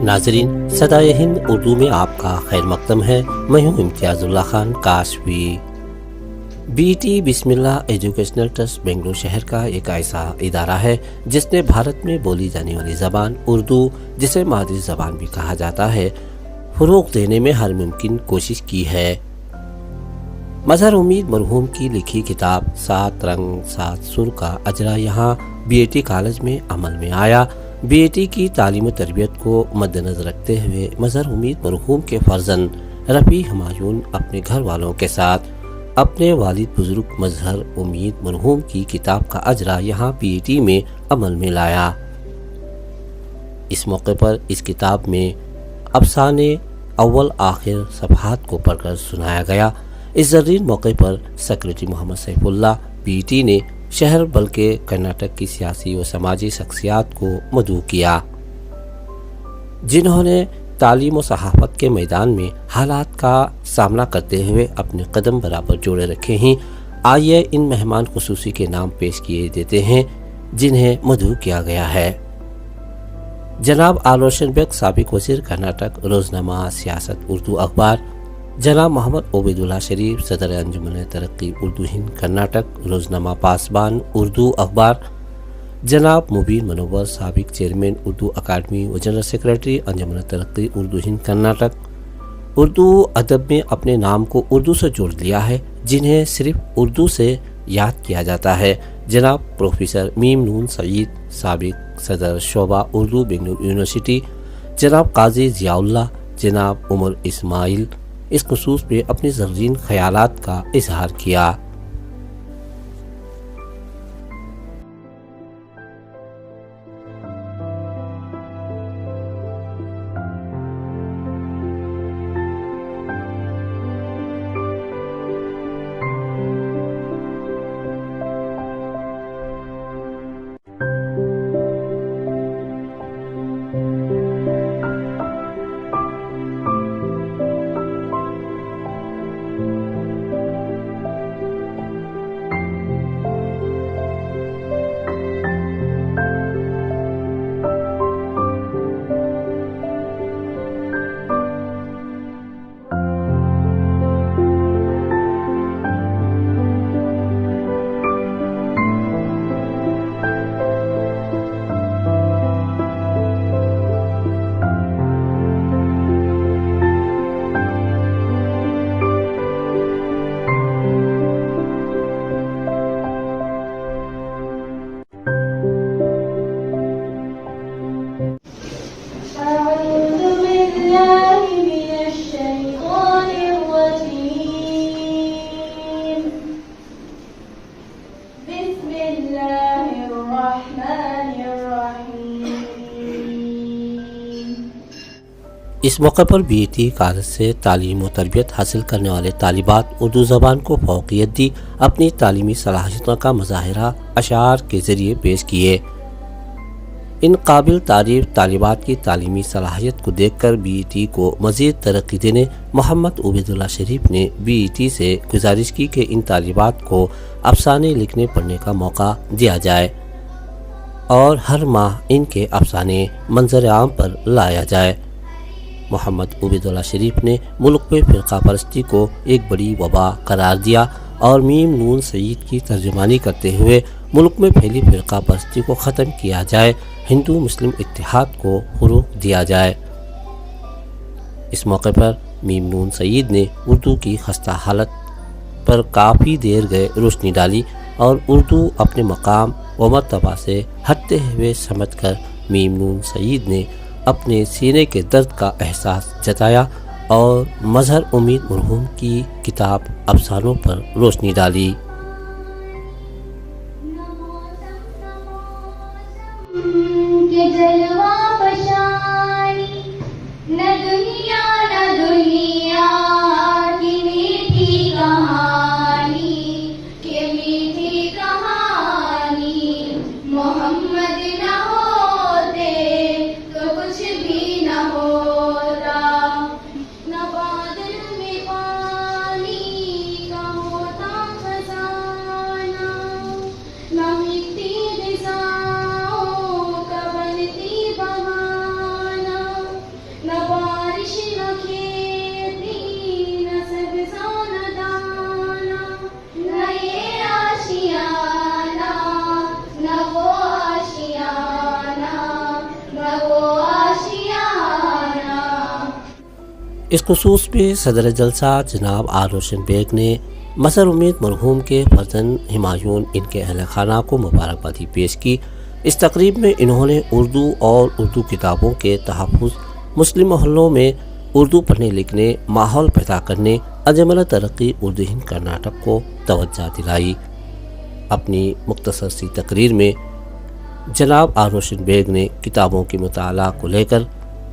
ناظرین، صدائے ہند اردو میں آپ کا خیر مقدم ہے۔ میں ہوں امتیاز اللہ خان کاشفی۔ بی ٹی بسم اللہ ایجوکیشنل ٹرسٹ بنگلور شہر کا ایک ایسا ادارہ ہے جس نے بھارت میں بولی جانے والی زبان اردو، جسے مادری زبان بھی کہا جاتا ہے، فروغ دینے میں ہر ممکن کوشش کی ہے۔ مظہر امید مرحوم کی لکھی کتاب 7 رنگ 7 سر کا اجرا یہاں بی اے ٹی کالج میں عمل میں آیا۔ بی اے ٹی کی تعلیم و تربیت کو مد نظر رکھتے ہوئے مظہر امید مرحوم کے فرزند رفیع ہمایون اپنے گھر والوں کے ساتھ اپنے والد بزرگ مظہر امید مرحوم کی کتاب کا اجرا یہاں بی اے ٹی میں عمل میں لایا۔ اس موقع پر اس کتاب میں افسانے اول آخر صفحات کو پڑھ کر سنایا گیا۔ اس زرین موقع پر secretary Mohammad Saifullah B E T نے شہر بلکہ کرناٹک کی سیاسی و سماجی شخصیات کو مدعو کیا، جنہوں نے تعلیم و صحافت کے میدان میں حالات کا سامنا کرتے ہوئے اپنے قدم برابر جوڑے رکھے ہیں۔ آئیے ان مہمان خصوصی کے نام پیش کیے دیتے ہیں جنہیں مدعو کیا گیا ہے۔ جناب آر روشن بیگ، سابق وزیر کرناٹک، روزنامہ سیاست اردو اخبار۔ جناب محمد عبید اللہ شریف، صدر انجمن ترقی اردو ہند کرناٹک، روزنامہ پاسبان اردو اخبار۔ جناب مبین منور، سابق چیئرمین اردو اکیڈمی و جنرل سیکریٹری انجمن ترقی اردو ہند کرناٹک۔ اردو ادب میں اپنے نام کو اردو سے جوڑ لیا ہے، جنہیں صرف اردو سے یاد کیا جاتا ہے۔ جناب پروفیسر میم نون سعید، سابق صدر شعبہ اردو بنگلور یونیورسٹی۔ جناب قاضی ضیاء اللہ، جناب عمر اسماعیل اس خصوص میں اپنے زرین خیالات کا اظہار کیا۔ اس موقع پر بی اے ٹی کالج سے تعلیم و تربیت حاصل کرنے والے طالبات اردو زبان کو فوقیت دی، اپنی تعلیمی صلاحیتوں کا مظاہرہ اشعار کے ذریعے پیش کیے۔ ان قابل تعریف طالبات کی تعلیمی صلاحیت کو دیکھ کر بی اے ٹی کو مزید ترقی دینے محمد عبید اللہ شریف نے بی اے ٹی سے گزارش کی کہ ان طالبات کو افسانے لکھنے پڑھنے کا موقع دیا جائے اور ہر ماہ ان کے افسانے منظر عام پر لایا جائے۔ محمد عبید اللہ شریف نے ملک میں فرقہ پرستی کو ایک بڑی وبا قرار دیا اور میم نون سعید کی ترجمانی کرتے ہوئے ملک میں پھیلی فرقہ پرستی کو ختم کیا جائے، ہندو مسلم اتحاد کو فروغ دیا جائے۔ اس موقع پر میم نون سعید نے اردو کی خستہ حالت پر کافی دیر گئے روشنی ڈالی اور اردو اپنے مقام و مرتبہ سے ہٹتے ہوئے سمجھ کر میم نون سعید نے اپنے سینے کے درد کا احساس جتایا اور مظہر امید مرحوم کی کتاب افسانوں پر روشنی ڈالی۔ اس خصوص میں صدر جلسہ جناب آر روشن بیگ نے مسر امید مرحوم کے فرزند ہمایون ان کے اہل خانہ کو مبارکبادی پیش کی۔ اس تقریب میں انہوں نے اردو اور اردو کتابوں کے تحفظ، مسلم محلوں میں اردو پڑھنے لکھنے، ماحول پیدا کرنے، عجملہ ترقی اردو ہند کرناٹک کو توجہ دلائی۔ اپنی مختصر سی تقریر میں جناب آر روشن بیگ نے کتابوں کے مطالعہ کو لے کر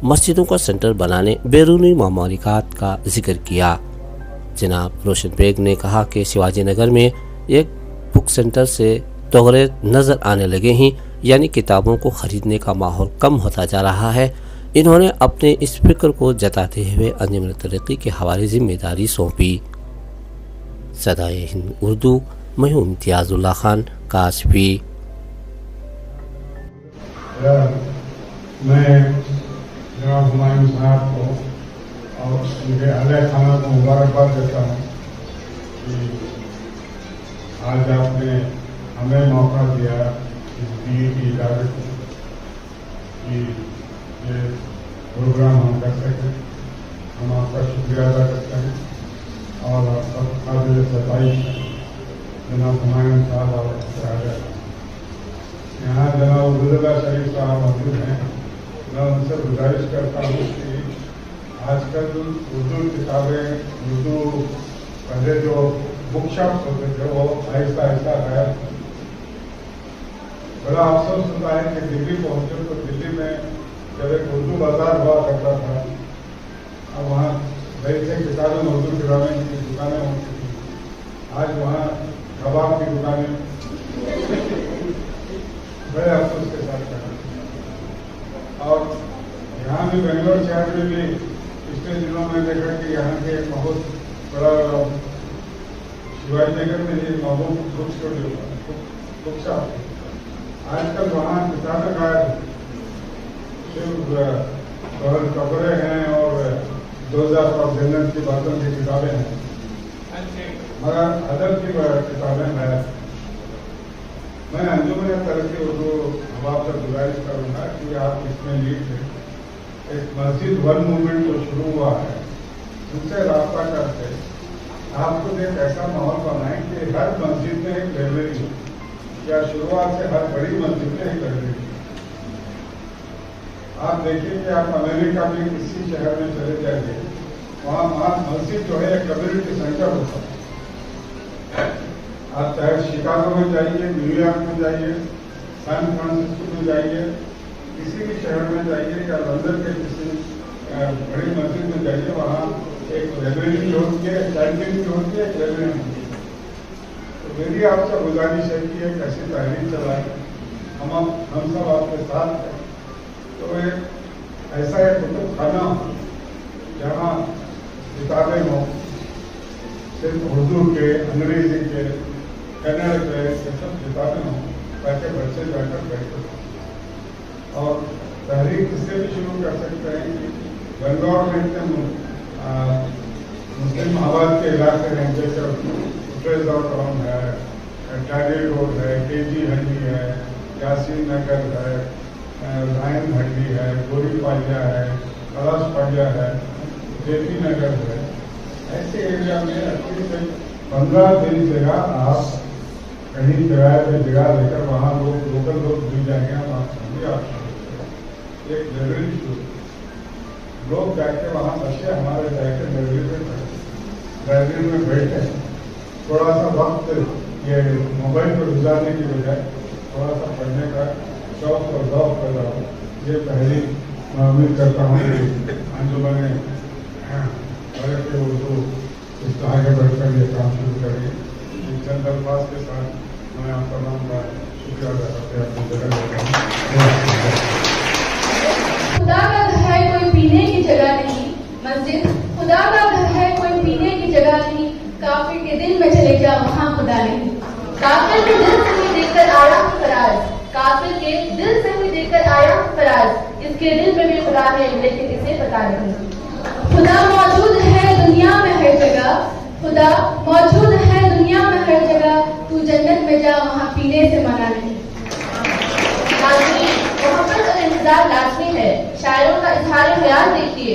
مسجدوں کا سینٹر بنانے، بیرونی ممالکات کا ذکر کیا۔ جناب روشن بیگ نے کہا کہ شیواجی نگر میں ایک بک سینٹر سے توغرے نظر آنے لگے ہیں، یعنی کتابوں کو خریدنے کا ماحول کم ہوتا جا رہا ہے۔ انہوں نے اپنے اس فکر کو جتاتے ہوئے انجمن ترقی کے حوالے ذمہ داری سونپی۔ صدائے ہند اردو، میں ہوں امتیاز اللہ خان کاشفی۔ میں جناب ہمایوں صاحب کو اور ان کے اہل خانہ کو مبارکباد دیتا ہوں کہ آج آپ نے ہمیں موقع دیا اس دین کی اجازت کو کہ یہ پروگرام ہم کر سکیں۔ ہم آپ کا شکریہ ادا کرتے ہیں اور آپ کا قابل ستائش جناب ہمایوں صاحب اور یہاں جناب عبداللہ شریف صاحب موجود ہیں۔ میں ان سے گزارش کرتا ہوں کہ آج کل اردو کتابیں، اردو پہلے جو بک شاپس ہوتے تھے وہ آہستہ آہستہ غائب۔ بڑا افسوس ہوتا ہے کہ دلی پہنچے تو دلی میں جب ایک اردو بازار ہوا کرتا تھا، اب وہاں بہت سے کتابیں، اردو کتابیں کی دکانیں ہوتی تھیں، آج وہاں کباب کی دکانیں بڑے افسوس کے ساتھ کرنا۔ اور یہاں بھی بنگلور شہر میں بھی پچھلے دنوں میں دیکھا کہ یہاں کے بہت بڑا شیواجی نگر میں یہ محبوب بک اسٹوڈیو، بک شاپ، آج کل وہاں کتابیں غائب، صرف کپڑے ہیں اور 2000 اور جنت کی باتوں کی کتابیں ہیں، مگر ادب کی کتابیں غائب۔ میں انجمن ترقی اردو اب آپ سے گزارش کروں گا کہ آپ اس میں لیڈ ہیں۔ ایک مسجد ون موومنٹ جو شروع ہوا ہے، ان سے رابطہ کر کے آپ کو ایک ایسا ماحول بنائیں کہ ہر مسجد میں ایک لائبریری ہو، یا شروعات سے ہر بڑی مسجد میں ایک لائبریری۔ آپ دیکھیں کہ آپ امریکہ میں کسی شہر میں چلے جائیے، وہاں مسجد جو ہے ایک کمیونٹی سینٹر ہوتا ہے۔ آپ چاہے شکاگو میں جائیے، نیو یارک میں جائیے، سان فرانسسکو میں جائیے، کسی بھی شہر میں جائیے یا لندن کے کسی بڑی مسجد میں جائیے، وہاں ایک لائبریری ہوتی ہے، کینٹین بھی ہوتی ہے، ایک لائبریری ہوتی ہے۔ تو میری آپ سے گزارش ہے کہ ایک ایسی تحریک چلائیں، ہم سب آپ کے ساتھ ہیں۔ تو ایک ایسا ایک کتب خانہ ہو جہاں کتابیں ہوں، صرف اردو کے، انگریزی کے، کنڑ کے، یہ سب کتابیں ہوں، تاکہ بچے جا کر بیٹھ سکیں۔ اور تحریک اس سے بھی شروع کر سکتے ہیں کہ بنگلور میں اتنے مسلم آباد کے علاقے ہیں، جیسے ٹریزر ٹاؤن ہے، ٹائری روڈ ہے، کے جی ہنڈی ہے، یاسین نگر ہے، لائن ہنڈی ہے، گوری پالیہ ہے، کلاش پالیہ ہے، جے پی نگر ہے۔ ایسے ایریا میں 15 جگہ آپ کہیں کرایہ پہ جگہ لے کر وہاں لوکل لوگ مل جائیں گے، آپ سمجھے، آپ ایک لائبریری شروع، لوگ جا کے وہاں بچے ہمارے جا کے لائبریری میں بیٹھے، تھوڑا سا وقت یہ موبائل پر گزارنے کی بجائے تھوڑا سا پڑھنے کا شوق اور ذوق پیدا ہو۔ یہ پہلی میں امید کرتا ہوں کہ انجمن ترقی اردو اس طرح آگے بڑھ کر یہ کام شروع کریں۔ ان چند الفاظ کے ساتھ میں آپ تمام کا شکریہ ادا کرتے اپنی جگہ لیتا ہوں۔ خدا کا گھر ہے کوئی پینے کی جگہ نہیں، مسجد خدا کا گھر ہے کوئی پینے کی جگہ نہیں، کافر کے دل میں چلے جا وہاں خدا نہیں۔ کافر کے دل سے ہی دیکھ کر آیا ہوں فراز، کافر کے دل سے ہی دیکھ کر آیا ہوں فراز، اس کے دل میں بھی خدا ہے لیکن اسے پتا نہیں۔ خدا موجود ہے دنیا میں ہر جگہ، خدا موجود ہے دنیا میں ہر جگہ، تو جنت میں جا وہاں پینے سے منع نہیں۔ لازمی محبت اور انتظار لازمی ہے، شاعروں کا اظہار خیال دیکھیے،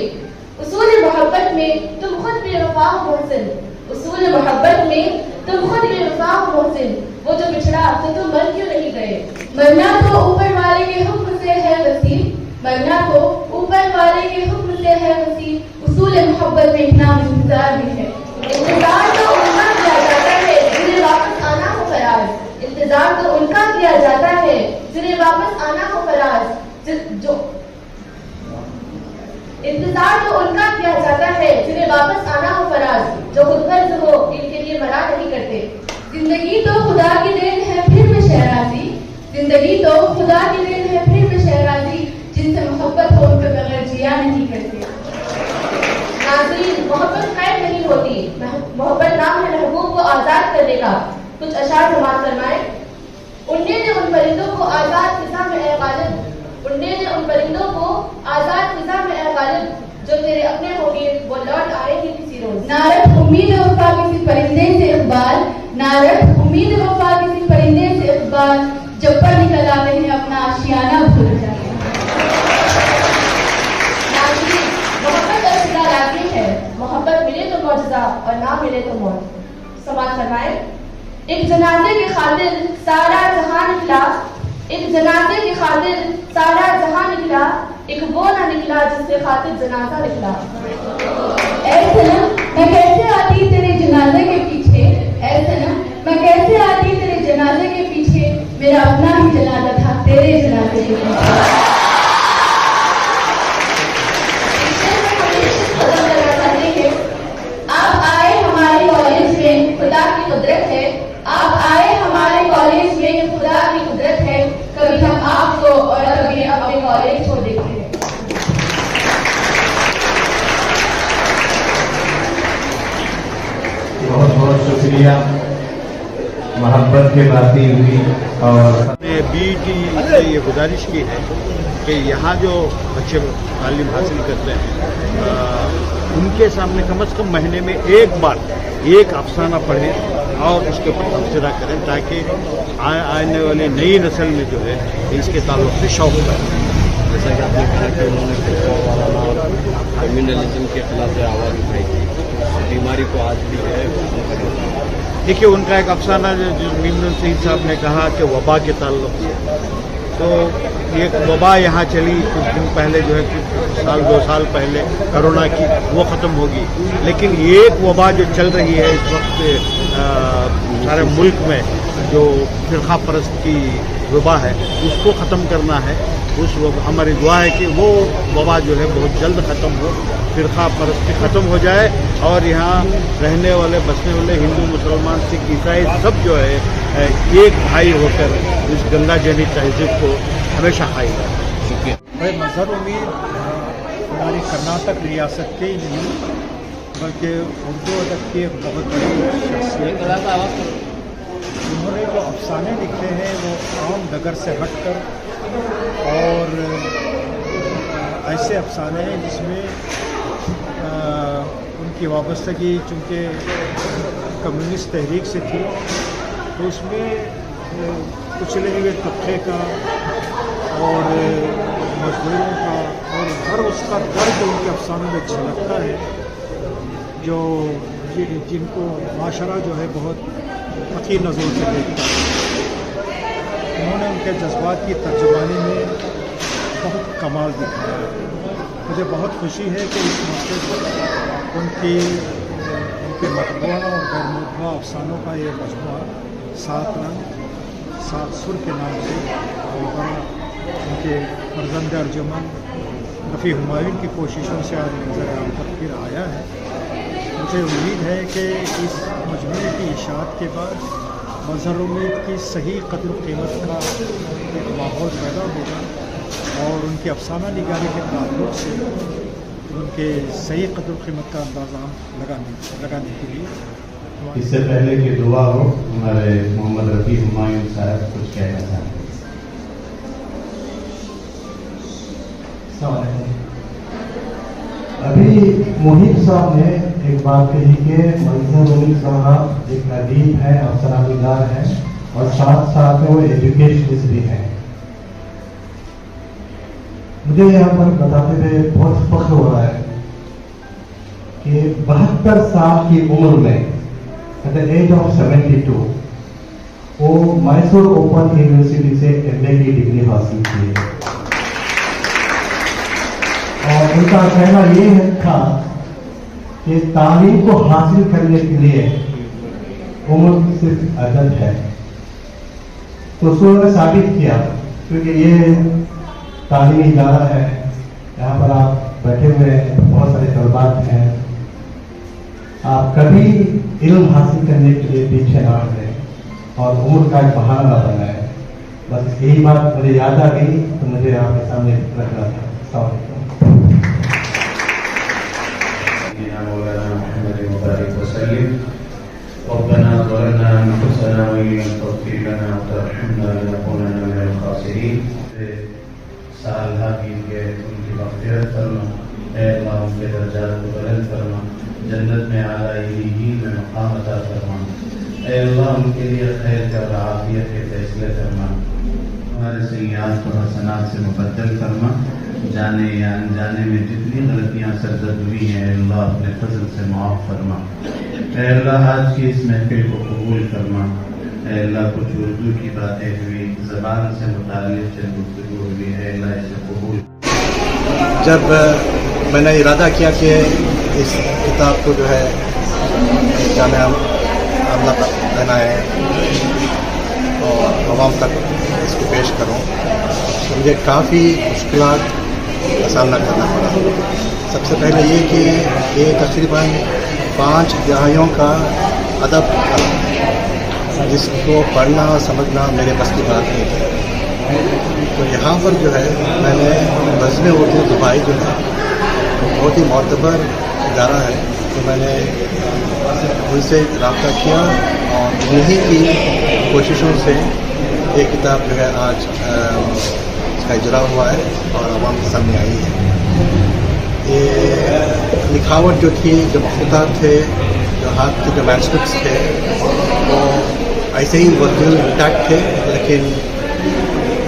اصول محبت میں تم خود بے وفا ہو محسن، اصول محبت میں تم خود بے وفا ہو محسن، وہ جو بچھڑا تو تم مر کیوں نہیں گئے؟ مرنا تو اوپر والے کے حکم سے ہے وسیع، مرنا تو اوپر والے کے حکم سے ہے وسیع، اصول محبت میں اتنا انتظار بھی ہے، انتظار تو ان کا کیا جاتا ہے جنہیں واپس آنا ہو فراز، انتظار تو ان کا کیا جاتا ہے جنہیں واپس آنا ہو فراز، جو انتظار تو ان کا کیا جاتا ہے جنہیں واپس آنا ہو فراز، جو خود غرض ہو ان کے لیے مرا نہیں کرتے، زندگی تو خدا کی دین ہے پھر میں شہرازی، زندگی تو خدا کی دین ہے پھر میں شہرازی، جن سے محبت ہو ان کے بغیر جیا نہیں کرتے۔ ناظرین، محبت قید نہیں ہوتی، محبت نام ہے محبوب کو آزاد کرنے کا۔ کچھ اشعار سماعت فرمائیں۔ انڈے نے ان پرندوں کو آزاد فضا میں اے غالب، انڈے نے ان پرندوں کو آزاد فضا میں اے غالب، جو تیرے اپنے ہوں گے وہ لوٹ آئے گی کسی روز۔ نارد امید وفا کسی پرندے سے اقبال، نارد امید وفا کسی پرندے سے اقبال، جب پر نکل آتے ہیں اپنا آشیانہ بھول جاتے ہیں۔ ناظرین، محبت اور فضا لازمی ہے، محبت ملے تو معجزہ اور نہ ملے تو موت۔ سماعت فرمائیں۔ ایک جنازے کی خاطر سارا جہاں نکلا، ایک جنازے کی خاطر سارا جہاں نکلا، ایک وہ نہ نکلا جس سے خاطر جنازہ نکلا۔ اے صنم میں کیسے آتی تیرے جنازے کے پیچھے، اے صنم میں کیسے آتی تیرے جنازے کے پیچھے، میرا اپنا ہی جنازہ تھا تیرے جنازے کے پیچھے۔ آپ آئے ہمارے کالج میں خدا کی قدرت ہے، آپ آئے ہمارے کالج میں خدا کی قدرت ہے، کبھی ہم آپ کو اور کبھی اپنے کالج کو دیکھتے ہیں۔ بہت بہت شکریہ، محبت کی باتیں ہوئی، اور نے بی ٹی سے یہ گزارش کی ہے کہ یہاں جو بچے تعلیم حاصل کرتے ہیں ان کے سامنے کم از کم مہینے میں ایک بار ایک افسانہ پڑھیں اور اس کے اوپر تبصرہ کریں، تاکہ آنے والی نئی نسل میں جو ہے اس کے تعلق سے شوق بڑھے۔ جیسا کہ آپ نے کہا کہ انہوں نے کرمنلزم کے خلاف آواز اٹھائی تھی، بیماری کو آج بھی ہے۔ دیکھیے ان کا ایک افسانہ جو ممنون سعید صاحب نے کہا کہ وبا کے تعلق سے، تو ایک وبا یہاں چلی کچھ دن پہلے، جو ہے کہ سال دو سال پہلے کرونا کی، وہ ختم ہوگی، لیکن ایک وبا جو چل رہی ہے اس وقت سارے ملک میں، جو فرقہ پرست کی وبا ہے، اس کو ختم کرنا ہے۔ ہماری دعا ہے کہ وہ وبا جو ہے بہت جلد ختم ہو، فرقہ پرستی ختم ہو جائے، اور یہاں رہنے والے بسنے والے ہندو مسلمان سکھ عیسائی سب جو ہے ایک بھائی ہو کر اس گنگا جنی تہذیب کو ہمیشہ قائم رکھیں۔ شکریہ۔ مظہر امید ہماری کرناٹک ریاست کے ہی نہیں بلکہ اردو ادب کی ایک بہت بڑی شخصیت ہے۔ انہوں نے جو افسانے لکھے ہیں وہ عام ڈگر سے ہٹ کر، اور ایسے افسانے ہیں جس میں ان کی وابستگی چونکہ کمیونسٹ تحریک سے تھی، تو اس میں کچلے ہوئے طبقے کا اور مزدوروں کا اور ہر اس کا درد ان کے افسانوں میں جھلکتا ہے، جو جن کو معاشرہ جو ہے بہت فقیر نظروں سے دیکھتا ہے۔ انہوں نے ان کے جذبات کی ترجمانی میں بہت کمال دکھایا ہے۔ مجھے بہت خوشی ہے کہ اس موقع پر ان کے مطبوعہ اور غیر مطبوعہ افسانوں کا یہ مجموعہ 7 رنگ 7 سر کے نام سے ان کے فرزند ارجمن رفیع ہمایون کی کوششوں سے آج نظر عام تک پھر آیا ہے۔ مجھے امید ہے کہ اس مجموعے کی اشاعت کے بعد مظہر امید کی صحیح قدر و قیمت کا ایک ماحول پیدا ہوگا، اور ان کی افسانہ نگاری کے تعلق سے ان کے صحیح قدر و قیمت کا اندازہ لگانے کے لیے اس سے پہلے کہ دعا ہو، ہمارے محمد رفیع ہمایون صاحب کچھ کہنا چاہیں گے۔ السلام علیکم۔ ابھی محیط صاحب نے ایک بات کہی کہ مظہر امید صاحب ایک ادیب ہیں، افسانہ نگار ہیں، اور ساتھ ساتھ میں وہ ایجوکیشنسٹ بھی ہیں۔ مجھے یہاں پر بتاتے ہوئے بہت فخر ہو رہا ہے کہ 72 سال کی عمر میں ایٹ دا ایج آف 72 وہ میسور اوپن یونیورسٹی سے MA کی ڈگری حاصل کی ہے. اور ان کا کہنا یہ تھا کہ تعلیم کو حاصل کرنے کے لیے عمر صرف عدد ہے. تو انہوں نے ثابت کیا، کیونکہ یہ تعلیمی ادارہ ہے، یہاں پر آپ بیٹھے ہوئے ہیں، بہت سارے طلبات ہیں، آپ کبھی علم حاصل کرنے کے لیے پیچھے نہ ہٹیں اور عمر کا ایک بہانہ نہ بنائیں. بس یہی بات مجھے یاد آ گئی تو مجھے آپ کے سامنے رکھنا تھا. السلام علیکم. مولانا محمد مبارک وسلم. ربنا ظلمنا انفسنا وان لم تغفر لنا وترحمنا لنكونن من الخاسرين. سالہ کی کے ان کی مغفرت فرما، اے اللہ ان کے درجات کو بلند فرما، جنت میں اعلی میں مقام عطا فرما. اے اللہ ان کے لیے خیر کے اور عافیت کے فیصلے فرما. ہمارے سیئات کو حسنات سے مبدل فرما. جانے یا انجانے میں جتنی غلطیاں سرزد ہوئی ہیں اے اللہ اپنے فضل سے معاف فرما. اے اللہ آج کی اس محفل کو قبول فرما. اے اللہ کچھ اردو کی باتیں ہوئی، زبان سے متعلق چند گفتگو ہوئی، اے اللہ اسے قبول. جب میں نے ارادہ کیا کہ اس کتاب کو جو ہے جامعہ عاملہ تک پہنائیں اور عوام تک اس کو پیش کروں، تو مجھے کافی مشکلات کا سامنا کرنا پڑا. سب سے پہلے یہ کہ یہ تقریباً 5 دہائیوں کا ادب تھا جس کو پڑھنا اور سمجھنا میرے بس کی بات نہیں تھی. تو یہاں پر جو ہے میں نے بزم اردو دبئی جو ہے بہت ہی معتبر ادارہ ہے، تو میں نے ان سے رابطہ کیا اور انہیں کی کوششوں سے یہ کتاب جو ہے آج اس کا اجرا ہوا ہے اور عوام کے سامنے آئی ہے. یہ لکھاوٹ جو تھی، جو مخطوطات تھے، جو ہاتھ کے جو مینسکرپٹس تھے، وہ ایسے ہی اوریجنل انٹیکٹ تھے، لیکن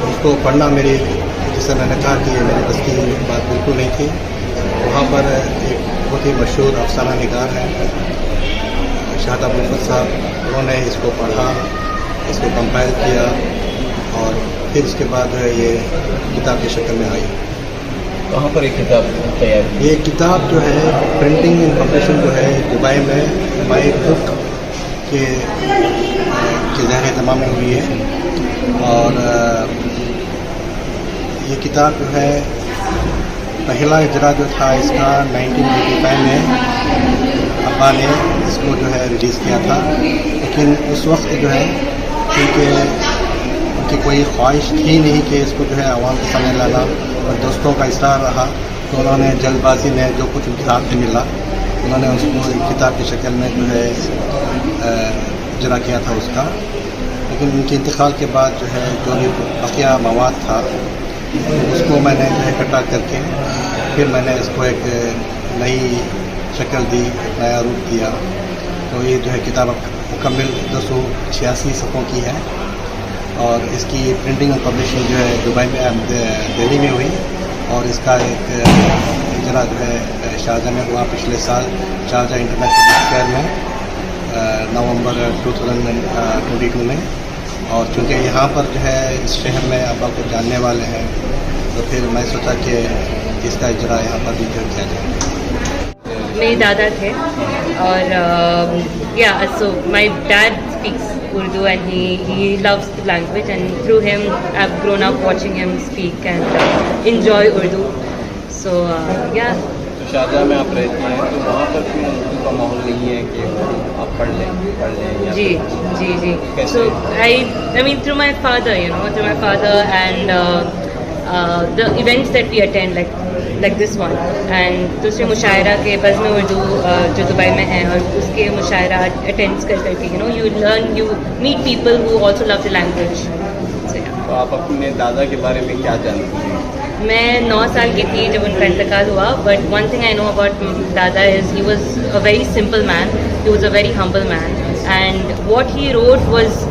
اس کو پڑھنا میری، جیسے میں نے کہا کہ یہ میری بس کی بات بالکل نہیں تھی. وہاں پر ایک بہت ہی مشہور افسانہ نگار ہیں شاہد ابوالفضل صاحب، انہوں نے اس کو پڑھا، اس کو کمپائل کیا اور پھر اس کے بعد جو ہے یہ کتاب کی شکل میں آئی. کہاں پر ایک کتاب تیار کی؟ یہ کتاب جو ہے پرنٹنگ اینڈ پبلشنگ جو ہے دبئی میں مائی بک کے زیر اہتمام میں ہوئی ہے. اور یہ کتاب جو ہے پہلا اجرا جو تھا اس کا 1985 میں ابا نے اس کو جو ہے ریلیز کیا تھا، لیکن اس وقت جو ہے کیونکہ ان کی کوئی خواہش تھی نہیں کہ اس کو جو ہے عوام کے سامنے لانا، اور دوستوں کا اصرار رہا، تو انہوں نے جلد بازی میں جو کچھ ان کے ہاتھ میں ملا انہوں نے اس کو ایک کتاب کی شکل میں جو ہے اجرا کیا تھا اس کا. لیکن ان کے انتقال کے بعد جو ہے جو بھی بقیہ مواد تھا اس کو میں نے جو ہے اکٹھا کر کے پھر میں نے اس کو ایک نئی شکل دی، ایک نیا روپ دیا. تو یہ جو ہے کتاب مکمل 286 صفحوں کی ہے اور اس کی پرنٹنگ اور پبلشنگ جو ہے دبئی میں دہلی میں ہوئی، اور اس کا ایک اجرا جو ہے شارجہ میں ہوا پچھلے سال شارجہ انٹرنیشنل بک فیئر میں نومبر 2022 میں. اور چونکہ یہاں پر جو ہے اس شہر میں ابا کو جاننے والے ہیں تو پھر میں سوچا کہ اس کا اجرا یہاں پر بھی کیا جائے. میرے دادا تھے اور so my dad speaks Urdu and he loves the language, and through him I've grown up watching him speak and enjoy Urdu. So تو شارجہ میں آپ رہتے ہیں تو وہاں پر کوئی اردو کا ماحول نہیں ہے کہ آپ پڑھ لیں جی. So I mean through my father, through my father and the events that we attend like this one, and دوسرے مشاعرہ کے بزم اردو جو دبئی میں ہیں اور اس کے مشاعرہ اٹینڈ کر کے you learn, you meet people who also love the language. تو آپ اپنے دادا کے بارے میں کیا جانتے ہیں؟ میں 9 سال کی تھی جب ان کا انتقال ہوا, but one thing I know about دادا as he was a very simple man, he was a very humble man, and what he wrote was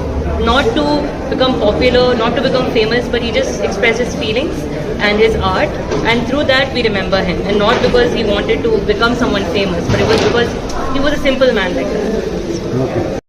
not to become popular, not to become famous, but he just expressed his feelings and his art, and through that we remember him, and not because he wanted to become someone famous, but it was because he was a simple man like that.